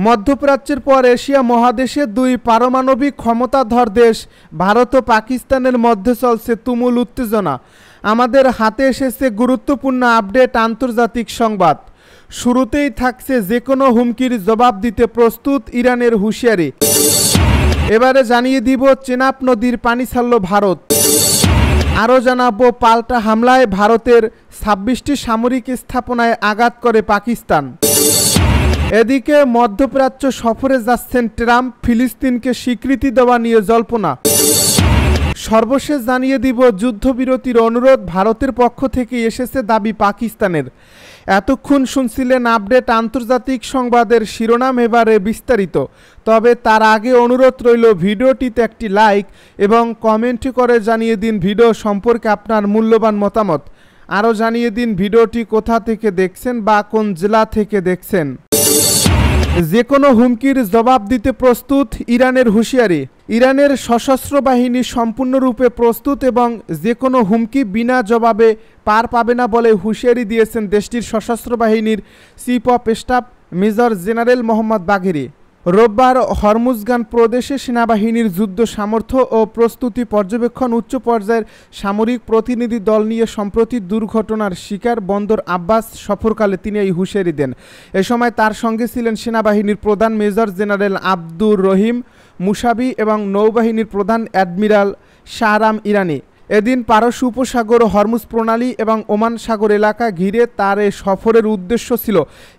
মধ্যপ্রাচ্যের পর এশিয়া মহাদেশের দুই পারমাণবিক ক্ষমতাধর দেশ ভারত ও পাকিস্তানের মধ্যে চলছে তুমুল উত্তেজনা। আমাদের হাতে এসেছে গুরুত্বপূর্ণ আপডেট আন্তর্জাতিক সংবাদ। শুরুতেই থাকছে যে কোনো হুমকির জবাব দিতে প্রস্তুত ইরানের হুঁশিয়ারি। এবারে জানিয়ে দিব চেনাব নদীর পানি ছাড়ল ভারত। আরও জানাবো পাল্টা হামলায় ভারতের 26টি সামরিক স্থাপনায় আঘাত করে পাকিস্তান। এদিকে মধ্যপ্রাচ্য সফরে যাচ্ছেন ট্রাম্প, ফিলিস্তিনকে স্বীকৃতি দেওয়া নিয়ে জল্পনা। সর্বশেষ জানিয়ে দিব যুদ্ধবিরতির অনুরোধ ভারতের পক্ষ থেকে এসেছে দাবি পাকিস্তানের। এতক্ষণ শুনছিলেন আপডেট আন্তর্জাতিক সংবাদের শিরোনাম, এবারে বিস্তারিত। তবে তার আগে অনুরোধ রইল ভিডিওটিতে একটি লাইক এবং কমেন্ট করে জানিয়ে দিন ভিডিও সম্পর্কে আপনার মূল্যবান মতামত। আরও জানিয়ে দিন ভিডিওটি কোথা থেকে দেখছেন বা কোন জেলা থেকে দেখছেন। যে কোনো হুমকির জবাব দিতে প্রস্তুত ইরানের হুঁশিয়ারি। ইরানের সশস্ত্র বাহিনী সম্পূর্ণরূপে প্রস্তুত এবং যে কোনো হুমকি বিনা জবাবে পার পাবে না বলে হুঁশিয়ারি দিয়েছেন দেশটির সশস্ত্র বাহিনীর chief of staff major general Mohammad বাঘেরি। রোববার হরমুজগান প্রদেশে সেনাবাহিনীর যুদ্ধ সামর্থ্য ও প্রস্তুতি পর্যবেক্ষণ উচ্চ পর্যায়ের সামরিক প্রতিনিধি দল নিয়ে সম্প্রতি দুর্ঘটনার শিকার বন্দর আব্বাস সফরকালে তিনি এই হুঁশিয়ারি দেন। এ সময় তার সঙ্গে ছিলেন সেনাবাহিনীর প্রধান মেজর জেনারেল আব্দুর রহিম মুসাবি এবং নৌবাহিনীর প্রধান অ্যাডমিরাল শাহরাম ইরানি। এদিন পারস্য উপসাগর, হরমুজ প্রণালী এবং ওমান সাগর এলাকা ঘিরে তার এ সফরের উদ্দেশ্য ছিল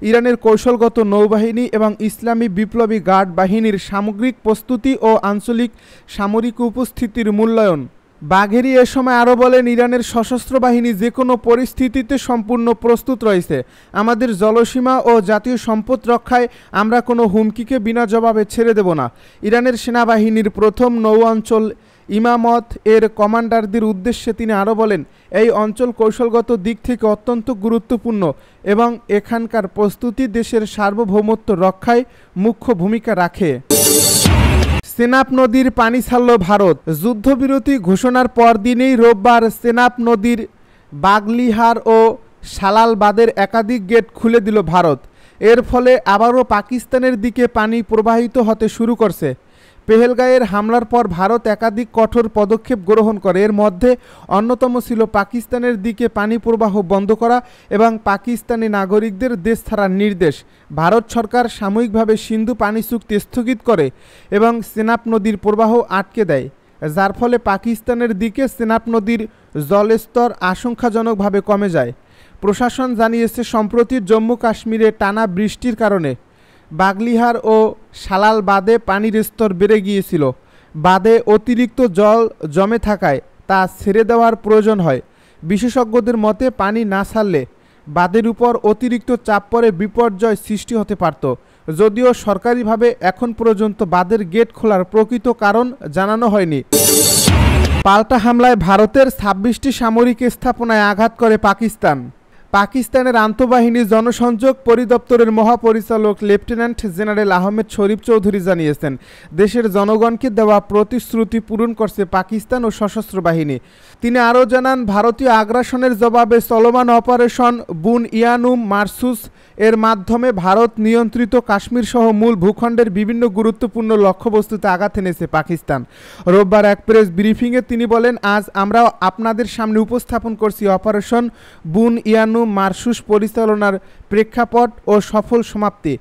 ইরানের কৌশলগত নৌবাহিনী এবং ইসলামী বিপ্লবী গার্ড বাহিনীর সামগ্রিক প্রস্তুতি ও আঞ্চলিক সামরিক উপস্থিতির মূল্যায়ন। বাঘেরি এ সময় আরও বলেন, ইরানের সশস্ত্র বাহিনী যে কোনো পরিস্থিতিতে সম্পূর্ণ প্রস্তুত রয়েছে। আমাদের জলসীমা ও জাতীয় সম্পদ রক্ষায় আমরা কোনো হুমকিকে বিনা জবাবে ছেড়ে দেব না। ইরানের সেনাবাহিনীর প্রথম নৌ অঞ্চল ইমামত এর কমান্ডারদের উদ্দেশ্যে তিনি আরও বলেন, এই অঞ্চল কৌশলগত দিক থেকে অত্যন্ত গুরুত্বপূর্ণ এবং এখানকার প্রস্তুতি দেশের সার্বভৌমত্ব রক্ষায় মুখ্য ভূমিকা রাখে। চেনাব নদীর পানি ছাড়ল ভারত। যুদ্ধবিরতি ঘোষণার পরদিনেই রোববার চেনাব নদীর বাগলিহার ও সালাল বাঁধের একাধিক গেট খুলে দিল ভারত। এর ফলে আবারও পাকিস্তানের দিকে পানি প্রবাহিত হতে শুরু করছে। পেহেলগাঁয়ের হামলার পর ভারত একাধিক কঠোর পদক্ষেপ গ্রহণ করে। এর মধ্যে অন্যতম ছিল পাকিস্তানের দিকে পানি প্রবাহ বন্ধ করা এবং পাকিস্তানি নাগরিকদের দেশ ছাড়ার নির্দেশ। ভারত সরকার সাময়িকভাবে সিন্ধু পানি চুক্তি স্থগিত করে এবং চেনাব নদীর প্রবাহ আটকে দেয়, যার ফলে পাকিস্তানের দিকে চেনাব নদীর জলস্তর আশঙ্কাজনকভাবে কমে যায়। প্রশাসন জানিয়েছে, সম্প্রতি জম্মু কাশ্মীরে টানা বৃষ্টির কারণে বাগলিহার ও সালাল বাঁধে পানির স্তর বেড়ে গিয়েছিল। বাঁধে অতিরিক্ত জল জমে থাকায় তা ছেড়ে দেওয়ার প্রয়োজন হয়। বিশেষজ্ঞদের মতে পানি না ছাড়লে বাঁধের উপর অতিরিক্ত চাপ পড়ে বিপর্যয় সৃষ্টি হতে পারত। যদিও সরকারিভাবে এখন পর্যন্ত বাঁধের গেট খোলার প্রকৃত কারণ জানানো হয়নি। পাল্টা হামলায় ভারতের 26টি সামরিক স্থাপনায় আঘাত করে পাকিস্তান। পাকিস্তানের আন্তঃবাহিনী জনসংযোগ পরিদপ্তরের মহাপরিচালক লেফটেন্যান্ট জেনারেল আহমেদ শরীফ চৌধুরী জানিয়েছেন, দেশের জনগণকে দেওয়া প্রতিশ্রুতি পূরণ করছে পাকিস্তান ও সশস্ত্র বাহিনী। তিনি আরও জানান, ভারতীয় আগ্রাসনের জবাবে চলমান অপারেশন বুন ইয়ানুম মারসুস এর মাধ্যমে ভারত নিয়ন্ত্রিত কাশ্মীর সহ মূল ভূখণ্ডের বিভিন্ন গুরুত্বপূর্ণ লক্ষ্যবস্তুতে আঘাত এনেছে পাকিস্তান। রোববার এক প্রেস ব্রিফিংয়ে তিনি বলেন, আজ আমরা আপনাদের সামনে উপস্থাপন করছি অপারেশন বুন ইয়ানুম মারসুস পরিচালনার প্রেক্ষাপট ও সফল সমাপ্তি।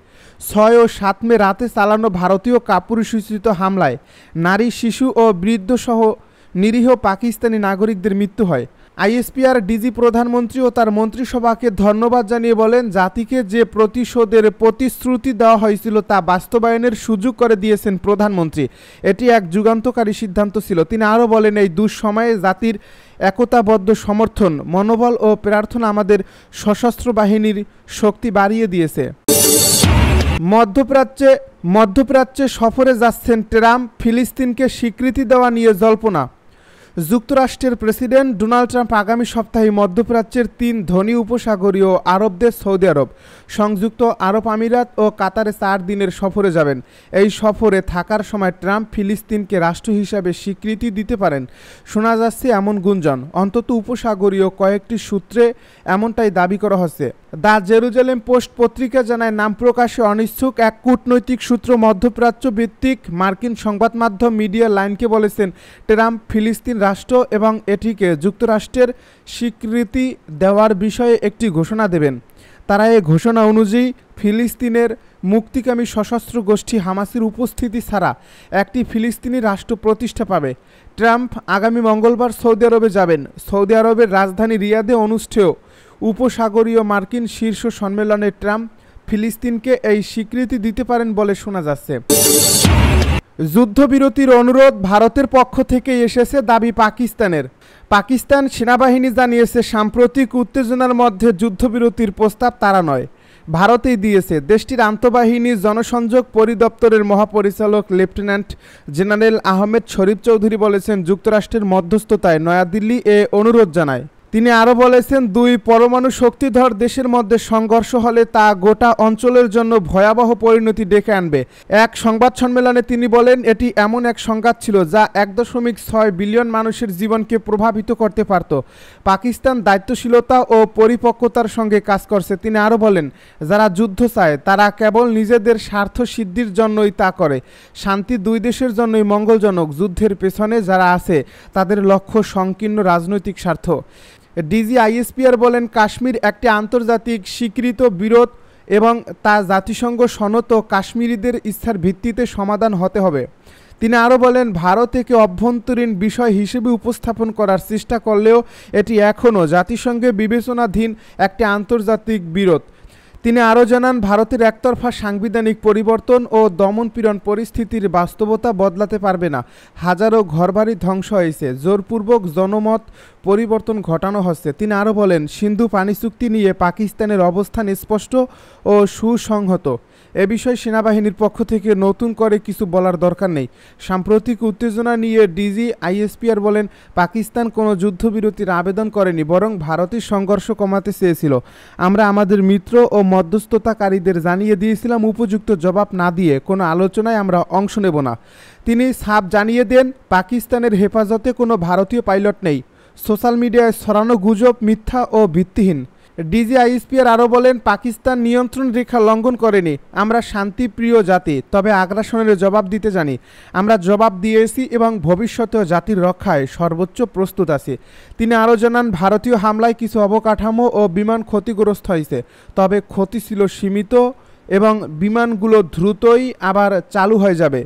6 ও 7 মে রাতে চালানো ভারতীয় কাপুরুষোচিত হামলায় নারী, শিশু ও বৃদ্ধ সহ নিরীহ পাকিস্তানি নাগরিকদের মৃত্যু হয়। আইএসপিআর ডিজি প্রধানমন্ত্রী ও তার মন্ত্রিসভাকে ধন্যবাদ জানিয়ে বলেন, জাতিকে যে প্রতিশোধের প্রতিশ্রুতি দেওয়া হয়েছিল তা বাস্তবায়নের সুযোগ করে দিয়েছেন প্রধানমন্ত্রী। এটি এক যুগান্তকারী সিদ্ধান্ত ছিল। তিনি আরও বলেন, এই দুঃসময়ে জাতির একতাবদ্ধ সমর্থন, মনোবল ও প্রার্থনা আমাদের সশস্ত্র বাহিনীর শক্তি বাড়িয়ে দিয়েছে। মধ্যপ্রাচ্যে সফরে যাচ্ছেন ট্রাম্প, ফিলিস্তিনকে স্বীকৃতি দেওয়া নিয়ে জল্পনা। যুক্তরাষ্ট্রের প্রেসিডেন্ট ডোনাল্ড ট্রাম্প আগামী সপ্তাহে মধ্যপ্রাচ্যের ৩ ধনী উপসাগরীয় আরব দেশ সৌদি আরব, সংযুক্ত আরব আমিরাত ও কাতারে ৪ দিনের সফরে যাবেন। এই সফরে থাকার সময় ট্রাম্প ফিলিস্তিনকে রাষ্ট্র হিসাবে স্বীকৃতি দিতে পারেন শোনা যাচ্ছে এমন গুঞ্জন। অন্তত উপসাগরীয় কয়েকটি সূত্রে এমনটাই দাবি করা হচ্ছে। দ্য জেরুজালেম পোস্ট পত্রিকা জানায়, নাম প্রকাশে অনিচ্ছুক এক কূটনৈতিক সূত্র মধ্যপ্রাচ্য ভিত্তিক মার্কিন সংবাদ মাধ্যম মিডিয়া লাইনকে বলেছেন, ট্রাম্প ফিলিস্তিন রাষ্ট্র এবং এটিকে যুক্তরাষ্ট্রের স্বীকৃতি দেওয়ার বিষয়ে একটি ঘোষণা দেবেন। তারা এই ঘোষণা অনুযায়ী ফিলিস্তিনের মুক্তিকামী সশস্ত্র গোষ্ঠী হামাসের উপস্থিতি ছাড়া একটি ফিলিস্তিনি রাষ্ট্র প্রতিষ্ঠা পাবে। ট্রাম্প আগামী মঙ্গলবার সৌদি আরবে যাবেন। সৌদি আরবের রাজধানী রিয়াদে অনুষ্ঠেয় উপসাগরীয় মার্কিন শীর্ষ সম্মেলনে ট্রাম্প ফিলিস্তিনকে এই স্বীকৃতি দিতে পারেন বলে শোনা যাচ্ছে। যুদ্ধবিরতির অনুরোধ ভারতের পক্ষ থেকে এসেছে দাবি পাকিস্তানের। পাকিস্তান সেনাবাহিনী জানিয়েছে, সাম্প্রতিক উত্তেজনার মধ্যে যুদ্ধবিরতির প্রস্তাব তারা নয়, ভারতেই দিয়েছে। দেশটির আন্তঃবাহিনী জনসংযোগ পরিদপ্তরের মহাপরিচালক লেফটেন্যান্ট জেনারেল আহমেদ শরীফ চৌধুরী বলেছেন, যুক্তরাষ্ট্রের মধ্যস্থতায় নয়াদিল্লি এ অনুরোধ জানায়। তিনি আরও বলেছেন, দুই পরমাণু শক্তিধর দেশের মধ্যে সংঘর্ষ হলে তা গোটা অঞ্চলের জন্য ভয়াবহ পরিণতি ডেকে আনবে। এক সংবাদ সম্মেলনে তিনি বলেন, এটি এমন এক সংঘাত ছিল যা 1.6 বিলিয়ন মানুষের জীবনকে প্রভাবিত করতে পারত। পাকিস্তান দায়িত্বশীলতা ও পরিপক্কতার সঙ্গে কাজ করছে। তিনি আরও বলেন, যারা যুদ্ধ চায় তারা কেবল নিজেদের স্বার্থ সিদ্ধির জন্যই তা করে। শান্তি দুই দেশের জন্যই মঙ্গলজনক। যুদ্ধের পেছনে যারা আছে তাদের লক্ষ্য সংকীর্ণ রাজনৈতিক স্বার্থ। DGISPR বলেন, কাশ্মীর একটি আন্তর্জাতিক স্বীকৃত বিরোধ এবং তা জাতিসংঘ সনদ ও কাশ্মীরিদের ইচ্ছার ভিত্তিতে সমাধান হতে হবে। তিনি আরও বলেন, ভারত একে অভ্যন্তরীণ বিষয় হিসেবে উপস্থাপন করার চেষ্টা করলেও এটি এখনও জাতিসংঘে বিবেচনাধীন একটি আন্তর্জাতিক বিরোধ। তিনি আরও জানান, ভারতের একতরফা সাংবিধানিক পরিবর্তন ও দমনপীড়ন পরিস্থিতির বাস্তবতা বদলাতে পারবে না। হাজারো ঘরবাড়ি ধ্বংস হয়েছে, জোরপূর্বক জনমত পরিবর্তন ঘটানো হচ্ছে। তিনি আরও বলেন, সিন্ধু পানি চুক্তি নিয়ে পাকিস্তানের অবস্থান স্পষ্ট ও সুসংহত। এ বিষয়ে সেনাবাহিনীর পক্ষ থেকে নতুন করে কিছু বলার দরকার নেই। সাম্প্রতিক উত্তেজনা নিয়ে DGISPR বলেন, পাকিস্তান কোনো যুদ্ধবিরতির আবেদন করেনি, বরং ভারতের সংঘর্ষ কমাতে চেয়েছিল। আমরা আমাদের মিত্র ও মধ্যস্থতাকারীদের জানিয়ে দিয়েছিলাম, উপযুক্ত জবাব না দিয়ে কোনো আলোচনায় আমরা অংশ নেব না। তিনি সাফ জানিয়ে দেন, পাকিস্তানের হেফাজতে কোনো ভারতীয় পাইলট নেই। সোশ্যাল মিডিয়ায় ছড়ানো গুজব মিথ্যা ও ভিত্তিহীন। DGISPR আরও বলেন, পাকিস্তান নিয়ন্ত্রণ রেখা লঙ্ঘন করেনি। আমরা শান্তিপ্রিয় জাতি, তবে আগ্রাসনের জবাব দিতে জানি। আমরা জবাব দিয়েছি এবং ভবিষ্যতেও জাতির রক্ষায় সর্বোচ্চ প্রস্তুত আছি। তিনি আরও জানান, ভারতীয় হামলায় কিছু অবকাঠামো ও বিমান ক্ষতিগ্রস্ত হয়েছে, তবে ক্ষতি ছিল সীমিত এবং বিমানগুলো দ্রুতই আবার চালু হয়ে যাবে।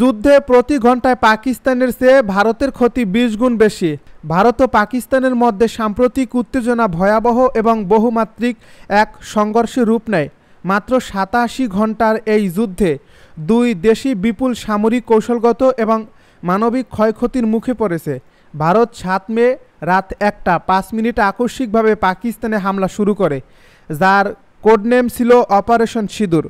যুদ্ধে প্রতি ঘন্টায় পাকিস্তানের চেয়ে ভারতের ক্ষতি 20 গুণ বেশি। ভারত ও পাকিস্তানের মধ্যে সাম্প্রতিক উত্তেজনা ভয়াবহ এবং বহুমাত্রিক এক সংঘর্ষের রূপ নেয়। মাত্র 87 ঘন্টার এই যুদ্ধে দুই দেশই বিপুল সামরিক, কৌশলগত এবং মানবিক ক্ষয়ক্ষতির মুখে পড়েছে। ভারত 7 মে রাত 1:05 আকস্মিকভাবে পাকিস্তানে হামলা শুরু করে, যার কোডনেম ছিল অপারেশন সিঁদুর।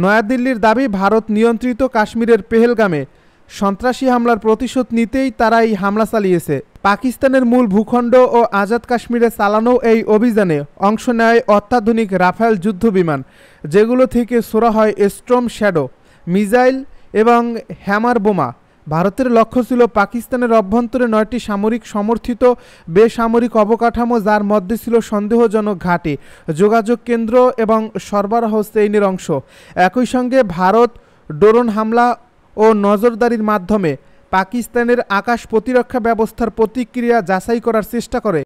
নয়াদিল্লির দাবি, ভারত নিয়ন্ত্রিত কাশ্মীরের পেহেলগামে সন্ত্রাসী হামলার প্রতিশোধ নিতেই তারা এই হামলা চালিয়েছে। পাকিস্তানের মূল ভূখণ্ড ও আজাদ কাশ্মীরে চালানো এই অভিযানে অংশ নেয় অত্যাধুনিক রাফেল যুদ্ধবিমান, যেগুলো থেকে ছোড়া হয় স্টর্ম শ্যাডো মিসাইল এবং হ্যামার বোমা। ভারতের লক্ষ্য ছিল পাকিস্তানের অভ্যন্তরে 9টি সামরিক সমর্থিত বেসামরিক অবকাঠামো, যার মধ্যে ছিল সন্দেহজনক ঘাঁটি, যোগাযোগ কেন্দ্র এবং সরবরাহ চেইনের অংশ। একই সঙ্গে ভারত ড্রোন হামলা ও নজরদারির মাধ্যমে পাকিস্তানের আকাশ প্রতিরক্ষা ব্যবস্থার প্রতিক্রিয়া যাচাই করার চেষ্টা করে।